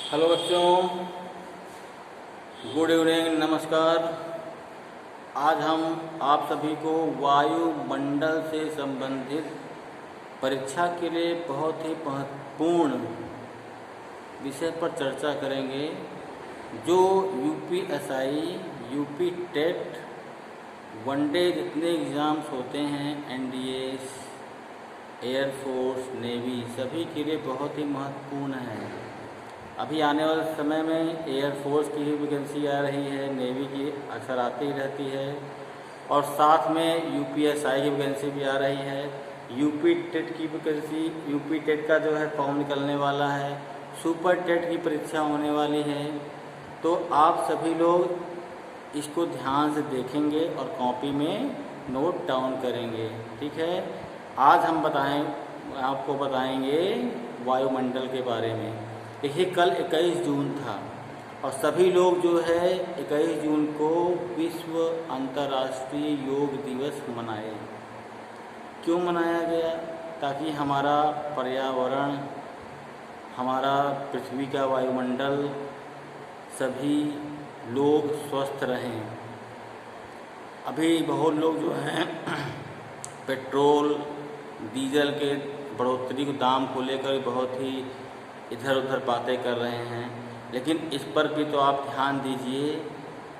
Hello बच्चों, good evening, नमस्कार। आज हम आप सभी को वायुमंडल से संबंधित परीक्षा के लिए बहुत ही महत्वपूर्ण विषय पर चर्चा करेंगे, जो यूपीएसआई, यूपी टेट, वनडे जितने एग्ज़ाम्स होते हैं, एनडीए, एयरफोर्स, नेवी, सभी के लिए बहुत ही महत्वपूर्ण है। अभी आने वाले समय में एयरफोर्स की भी वैकेंसी आ रही है, नेवी की अक्सर आती ही रहती है, और साथ में यूपीएसआई की वैकेंसी भी आ रही है। यूपी टेट की वैकेंसी, यूपी टेट का जो है फॉर्म निकलने वाला है, सुपर टेट की परीक्षा होने वाली है। तो आप सभी लोग इसको ध्यान से देखेंगे और कॉपी में नोट डाउन करेंगे, ठीक है। आज हम आपको बताएंगे वायुमंडल के बारे में। देखिए, कल 21 जून था और सभी लोग जो है 21 जून को विश्व अंतर्राष्ट्रीय योग दिवस मनाए। क्यों मनाया गया? ताकि हमारा पर्यावरण, हमारा पृथ्वी का वायुमंडल, सभी लोग स्वस्थ रहें। अभी बहुत लोग जो हैं पेट्रोल, डीजल के बढ़ोतरी के दाम को लेकर बहुत ही इधर उधर बातें कर रहे हैं, लेकिन इस पर भी तो आप ध्यान दीजिए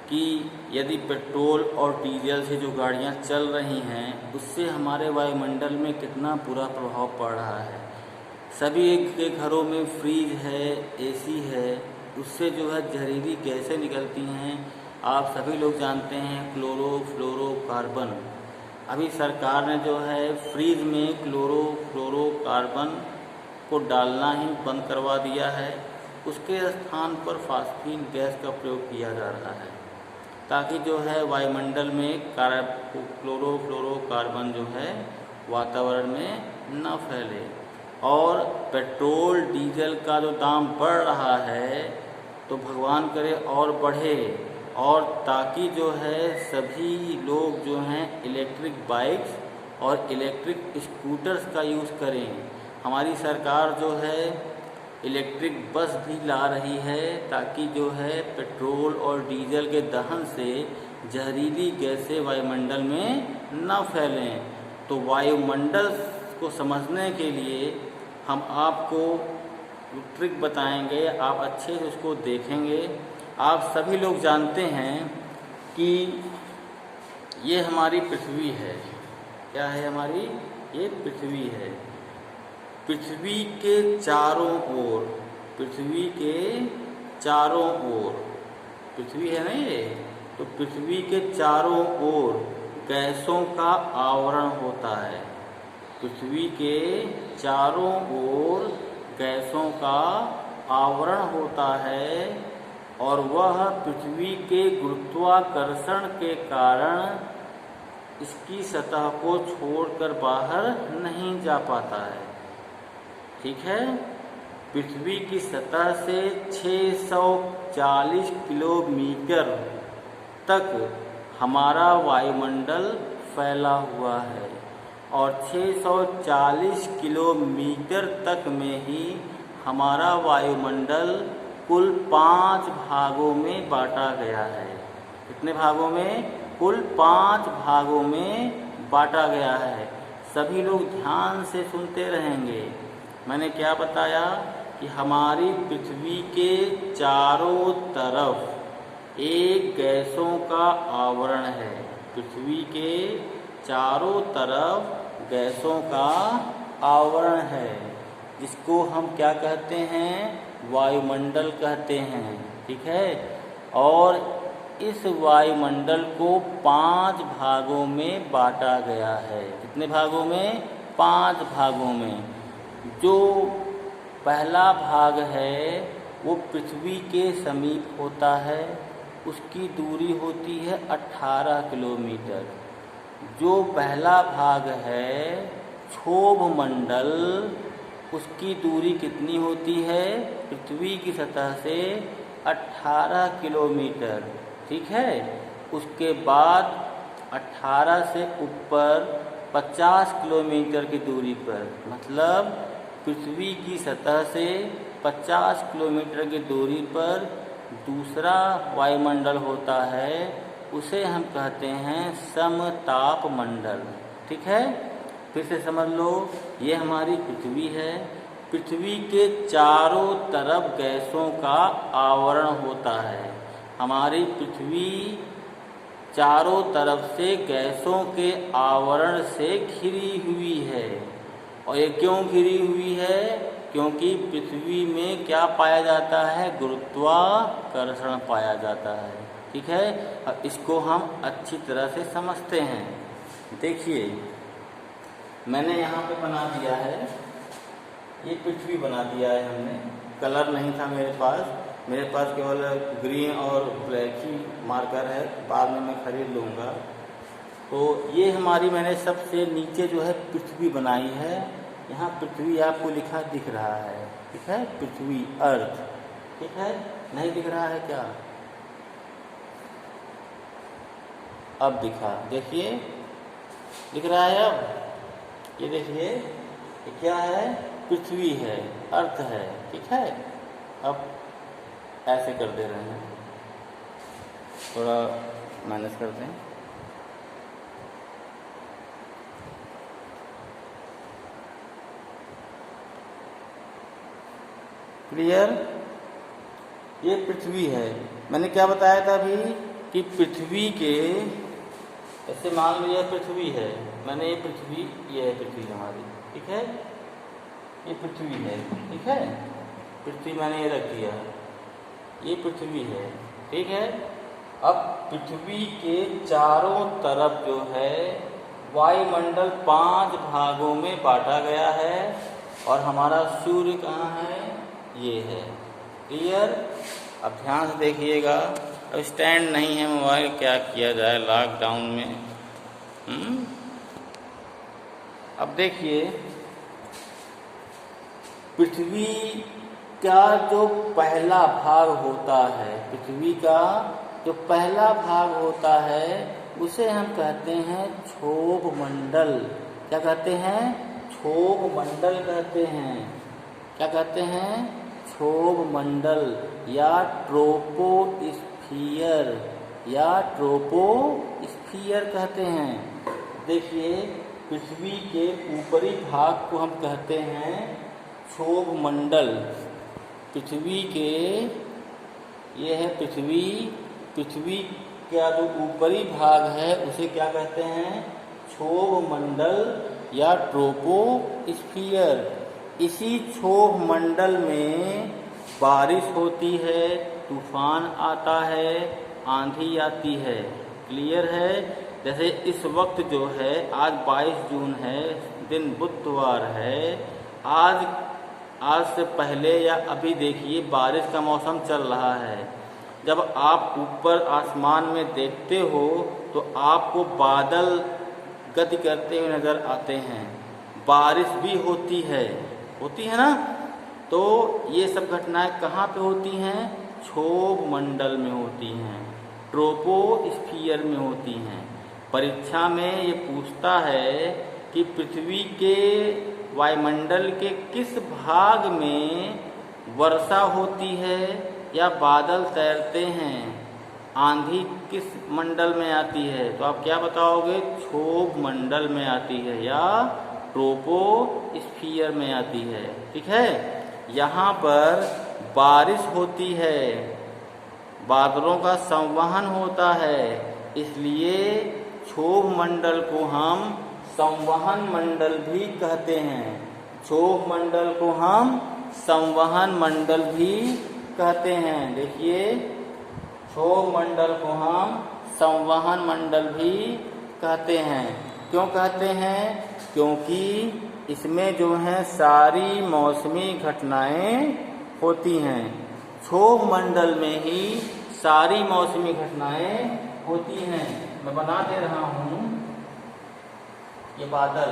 कि यदि पेट्रोल और डीजल से जो गाड़ियां चल रही हैं, उससे हमारे वायुमंडल में कितना बुरा प्रभाव पड़ रहा है। सभी के घरों में फ्रीज है, एसी है, उससे जो है जहरीली गैसें निकलती हैं। आप सभी लोग जानते हैं क्लोरोफ्लोरोकार्बन। अभी सरकार ने जो है फ्रीज में क्लोरोफ्लोरोकार्बन को डालना ही बंद करवा दिया है। उसके स्थान पर फास्फीन गैस का प्रयोग किया जा रहा है, ताकि जो है वायुमंडल में क्लोरोफ्लोरोकार्बन जो है वातावरण में न फैले। और पेट्रोल डीजल का जो दाम बढ़ रहा है, तो भगवान करे और बढ़े, और ताकि जो है सभी लोग जो हैं इलेक्ट्रिक बाइक्स और इलेक्ट्रिक स्कूटर्स का यूज़ करें। हमारी सरकार जो है इलेक्ट्रिक बस भी ला रही है, ताकि जो है पेट्रोल और डीजल के दहन से जहरीली गैसें वायुमंडल में न फैलें। तो वायुमंडल को समझने के लिए हम आपको ट्रिक बताएंगे, आप अच्छे से उसको देखेंगे। आप सभी लोग जानते हैं कि ये हमारी पृथ्वी है। क्या है हमारी? ये पृथ्वी है। पृथ्वी के चारों ओर, पृथ्वी के चारों ओर, पृथ्वी है ना ये, तो पृथ्वी के चारों ओर गैसों का आवरण होता है। पृथ्वी के चारों ओर गैसों का आवरण होता है, और वह पृथ्वी के गुरुत्वाकर्षण के कारण इसकी सतह को छोड़कर बाहर नहीं जा पाता है, ठीक है। पृथ्वी की सतह से 640 किलोमीटर तक हमारा वायुमंडल फैला हुआ है, और 640 किलोमीटर तक में ही हमारा वायुमंडल कुल 5 भागों में बांटा गया है। कितने भागों में? कुल 5 भागों में बांटा गया है। सभी लोग ध्यान से सुनते रहेंगे। मैंने क्या बताया कि हमारी पृथ्वी के चारों तरफ एक गैसों का आवरण है। पृथ्वी के चारों तरफ गैसों का आवरण है, जिसको हम क्या कहते हैं? वायुमंडल कहते हैं, ठीक है। और इस वायुमंडल को 5 भागों में बांटा गया है। कितने भागों में? 5 भागों में। जो पहला भाग है वो पृथ्वी के समीप होता है, उसकी दूरी होती है 18 किलोमीटर। जो पहला भाग है क्षोभ मंडल, उसकी दूरी कितनी होती है? पृथ्वी की सतह से 18 किलोमीटर, ठीक है। उसके बाद 18 से ऊपर 50 किलोमीटर की दूरी पर, मतलब पृथ्वी की सतह से 50 किलोमीटर की दूरी पर दूसरा वायुमंडल होता है, उसे हम कहते हैं समताप मंडल। ठीक है, फिर से समझ लो, ये हमारी पृथ्वी है। पृथ्वी के चारों तरफ गैसों का आवरण होता है। हमारी पृथ्वी चारों तरफ से गैसों के आवरण से घिरी हुई है। और ये क्यों घिरी हुई है? क्योंकि पृथ्वी में क्या पाया जाता है? गुरुत्वाकर्षण पाया जाता है। ठीक है, अब इसको हम अच्छी तरह से समझते हैं। देखिए, मैंने यहाँ पे बना दिया है, ये पृथ्वी बना दिया है हमने। कलर नहीं था मेरे पास केवल ग्रीन और ब्लैक ही मार्कर है, बाद में मैं खरीद लूँगा। तो ये हमारी मैंने सबसे नीचे जो है पृथ्वी बनाई है। यहाँ पृथ्वी आपको लिखा दिख रहा है, ठीक है, पृथ्वी, अर्थ। ठीक है, नहीं दिख रहा है क्या? अब दिखा, देखिए दिख रहा है। अब ये देखिए, ये क्या है? पृथ्वी है, अर्थ है। ठीक है, अब ऐसे कर दे रहे हैं, थोड़ा मैनेज करते हैं। क्लियर? ये पृथ्वी है। मैंने क्या बताया था अभी कि पृथ्वी के, ऐसे मान लो ये पृथ्वी है, मैंने ये पृथ्वी, ये है पृथ्वी हमारी। ठीक है, ये पृथ्वी है। ठीक है, पृथ्वी मैंने ये रख दिया, ये पृथ्वी है। ठीक है, अब पृथ्वी के चारों तरफ जो है वायुमंडल 5 भागों में बांटा गया है। और हमारा सूर्य कहाँ है? ये है। क्लियर? अब ध्यान से देखिएगा। अब स्टैंड नहीं है मोबाइल, क्या किया जाए लॉकडाउन में। अब देखिए, पृथ्वी का जो पहला भाग होता है, पृथ्वी का जो पहला भाग होता है, उसे हम कहते हैं क्षोभ मंडल। क्या कहते हैं? क्षोभ मंडल कहते हैं। क्या कहते हैं? क्षोभ मंडल या ट्रोपोस्फियर, या ट्रोपोस्फियर कहते हैं। देखिए, पृथ्वी के ऊपरी भाग को हम कहते हैं क्षोभ मंडल। पृथ्वी के, ये है पृथ्वी, पृथ्वी का जो ऊपरी भाग है उसे क्या कहते हैं? क्षोभ मंडल या ट्रोपोस्फियर। इसी क्षोभ मंडल में बारिश होती है, तूफान आता है, आंधी आती है। क्लियर है? जैसे इस वक्त जो है, आज 22 जून है, दिन बुधवार है। आज से पहले या अभी देखिए बारिश का मौसम चल रहा है। जब आप ऊपर आसमान में देखते हो तो आपको बादल गति करते हुए नज़र आते हैं, बारिश भी होती है ना। तो ये सब घटनाएं कहाँ पे होती हैं? क्षोभ मंडल में होती हैं, ट्रोपोस्फियर में होती हैं। परीक्षा में ये पूछता है कि पृथ्वी के वायुमंडल के किस भाग में वर्षा होती है या बादल तैरते हैं, आंधी किस मंडल में आती है? तो आप क्या बताओगे? क्षोभ मंडल में आती है या ट्रोपोस्फियर में आती है। ठीक है, यहाँ पर बारिश होती है, बादलों का संवहन होता है, इसलिए क्षोभ मंडल को हम संवहन मंडल भी कहते हैं। क्षोभ मंडल को हम संवहन मंडल भी कहते हैं। देखिए, क्षोभ मंडल को हम संवहन मंडल भी कहते हैं। क्यों कहते हैं? क्योंकि इसमें जो है सारी मौसमी घटनाएं होती हैं। क्षोभ मंडल में ही सारी मौसमी घटनाएं होती हैं। मैं बना दे रहा हूँ, ये बादल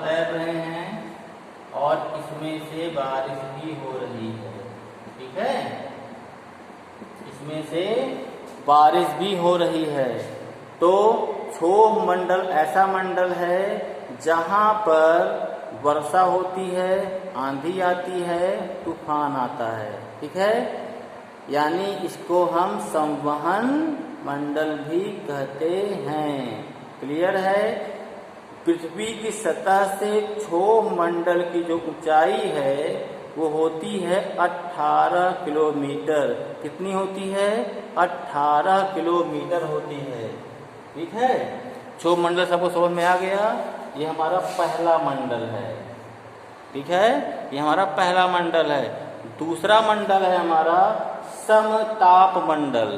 तैर रहे हैं और इसमें से बारिश भी हो रही है। ठीक है, इसमें से बारिश भी हो रही है। तो क्षोभ मंडल ऐसा मंडल है जहाँ पर वर्षा होती है, आंधी आती है, तूफान आता है। ठीक है, यानी इसको हम संवहन मंडल भी कहते हैं। क्लियर है। पृथ्वी की सतह से क्षोभ मंडल की जो ऊंचाई है वो होती है 18 किलोमीटर। कितनी होती है? 18 किलोमीटर होती है। ठीक है, क्षोभ मंडल सबको समझ में आ गया। ये हमारा पहला मंडल है। ठीक है, ये हमारा पहला मंडल है। दूसरा मंडल है हमारा समताप मंडल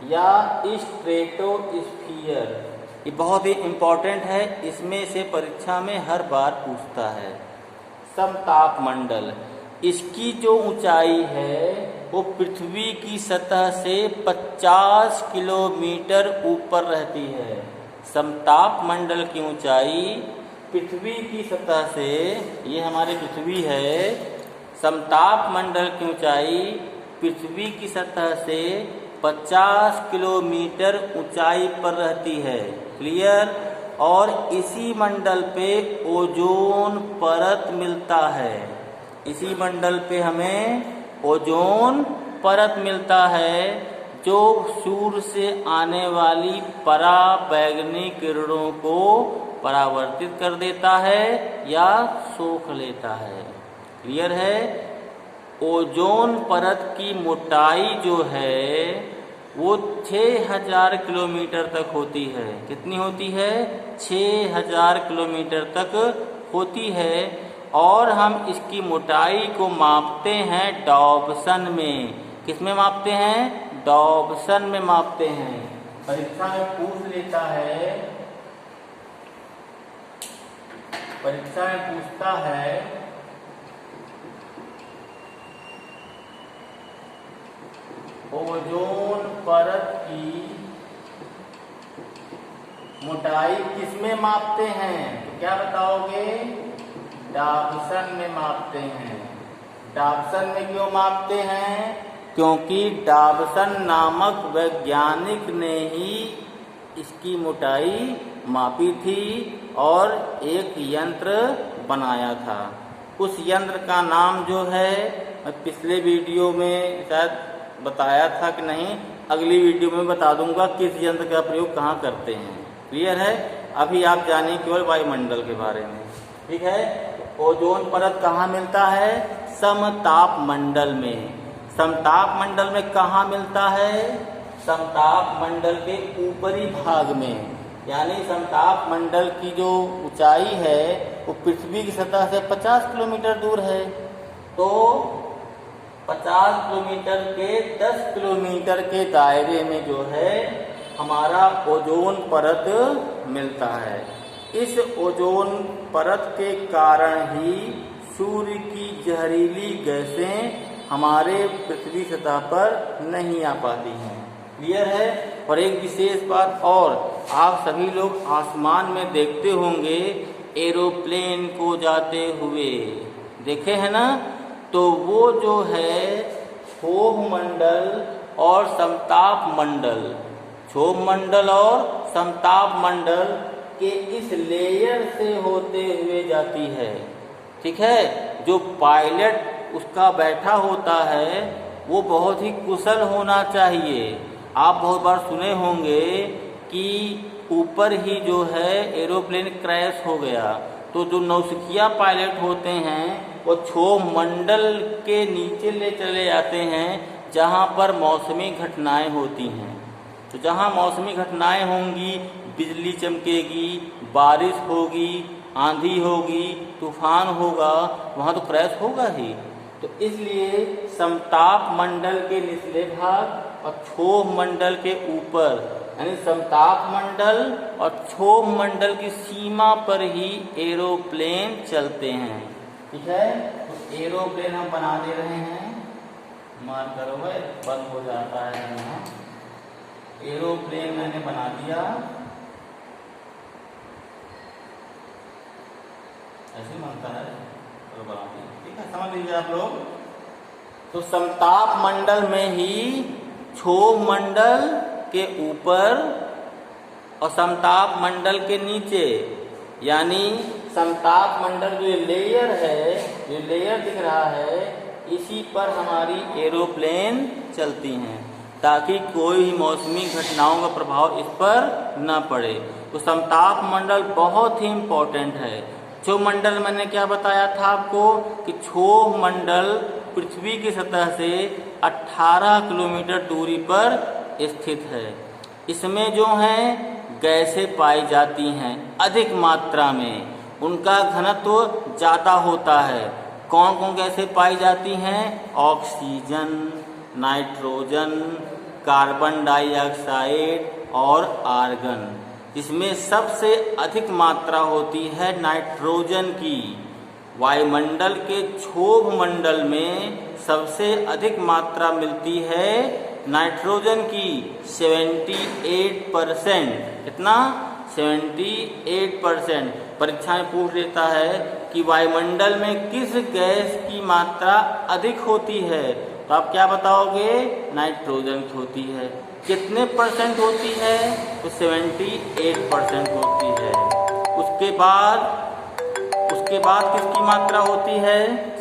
या स्ट्रेटोस्फीयर। ये बहुत ही इंपॉर्टेंट है, इसमें से परीक्षा में हर बार पूछता है। समताप मंडल, इसकी जो ऊंचाई है वो पृथ्वी की सतह से 50 किलोमीटर ऊपर रहती है। समताप मंडल की ऊंचाई पृथ्वी की सतह से, ये हमारी पृथ्वी है, समताप मंडल की ऊंचाई पृथ्वी की सतह से 50 किलोमीटर ऊंचाई पर रहती है। क्लियर। और इसी मंडल पे ओजोन परत मिलता है। इसी मंडल पे हमें ओजोन परत मिलता है जो सूर्य से आने वाली पराबैंगनी किरणों को परावर्तित कर देता है या सोख लेता है। क्लियर है। ओजोन परत की मोटाई जो है वो 6000 किलोमीटर तक होती है। कितनी होती है? 6000 किलोमीटर तक होती है। और हम इसकी मोटाई को मापते हैं डॉप्सन में। किस में मापते हैं? डॉप्सन में मापते हैं। परीक्षा में पूछ लेता है, परीक्षा में पूछता है ओजोन परत की मोटाई किसमें मापते हैं? तो क्या बताओगे? डॉप्सन में मापते हैं। डॉप्सन में क्यों मापते हैं? क्योंकि डॉप्सन नामक वैज्ञानिक ने ही इसकी मोटाई मापी थी और एक यंत्र बनाया था। उस यंत्र का नाम जो है, मैं पिछले वीडियो में शायद बताया था कि नहीं, अगली वीडियो में बता दूंगा किस यंत्र का प्रयोग कहाँ करते हैं। क्लियर है। अभी आप जानिए केवल वायुमंडल के बारे में। ठीक है। ओजोन परत कहाँ मिलता है? समताप मंडल में। समताप मंडल में कहाँ मिलता है? समताप मंडल के ऊपरी भाग में। यानी समताप मंडल की जो ऊंचाई है वो पृथ्वी की सतह से 50 किलोमीटर दूर है। तो 50 किलोमीटर के 10 किलोमीटर के दायरे में जो है हमारा ओजोन परत मिलता है। इस ओजोन परत के कारण ही सूर्य की जहरीली गैसें हमारे पृथ्वी सतह पर नहीं आ पाती हैं। क्लियर है। और एक विशेष बात और, आप सभी लोग आसमान में देखते होंगे एरोप्लेन को जाते हुए, देखे हैं ना? तो वो जो है क्षोभ मंडल और समताप मंडल, क्षोभ मंडल और समताप मंडल के इस लेयर से होते हुए जाती है। ठीक है। जो पायलट उसका बैठा होता है वो बहुत ही कुशल होना चाहिए। आप बहुत बार सुने होंगे कि ऊपर ही जो है एरोप्लेन क्रैश हो गया, तो जो नौसिखिया पायलट होते हैं वो क्षोभ मंडल के नीचे ले चले जाते हैं जहां पर मौसमी घटनाएं होती हैं। तो जहां मौसमी घटनाएं होंगी, बिजली चमकेगी, बारिश होगी, आंधी होगी, तूफान होगा, वहां तो क्रैश होगा ही। तो इसलिए समताप मंडल के निचले भाग और क्षोभ मंडल के ऊपर, यानी समताप मंडल और क्षोभ मंडल की सीमा पर ही एरोप्लेन चलते हैं। ठीक है। तो एरोप्लेन हम बना दे रहे हैं, मान करो भाई बंद हो जाता है यहाँ। एरोप्लेन मैंने बना दिया, ऐसे बनता है तो बना दिया। ठीक है, समझ लीजिए आप लोग। तो समताप मंडल में ही क्षोभ मंडल के ऊपर और समताप मंडल के नीचे, यानी समताप मंडल जो लेयर है, जो लेयर दिख रहा है, इसी पर हमारी एरोप्लेन चलती हैं ताकि कोई भी मौसमी घटनाओं का प्रभाव इस पर न पड़े। तो समताप मंडल बहुत ही इम्पोर्टेंट है। क्षोभ मंडल मैंने क्या बताया था आपको कि क्षोभ मंडल पृथ्वी की सतह से 18 किलोमीटर दूरी पर स्थित है। इसमें जो हैं गैसें पाई जाती हैं अधिक मात्रा में, उनका घनत्व ज़्यादा होता है। कौन कौन गैसें पाई जाती हैं? ऑक्सीजन, नाइट्रोजन, कार्बन डाइऑक्साइड और आर्गन। इसमें सबसे अधिक मात्रा होती है नाइट्रोजन की। वायुमंडल के क्षोभ मंडल में सबसे अधिक मात्रा मिलती है नाइट्रोजन की, 78%। कितना? 78%। परीक्षा में पूछ लेता है कि वायुमंडल में किस गैस की मात्रा अधिक होती है, तो आप क्या बताओगे? नाइट्रोजन की होती है। कितने परसेंट होती है? तो 78% होती है। उसके बाद किसकी मात्रा होती है?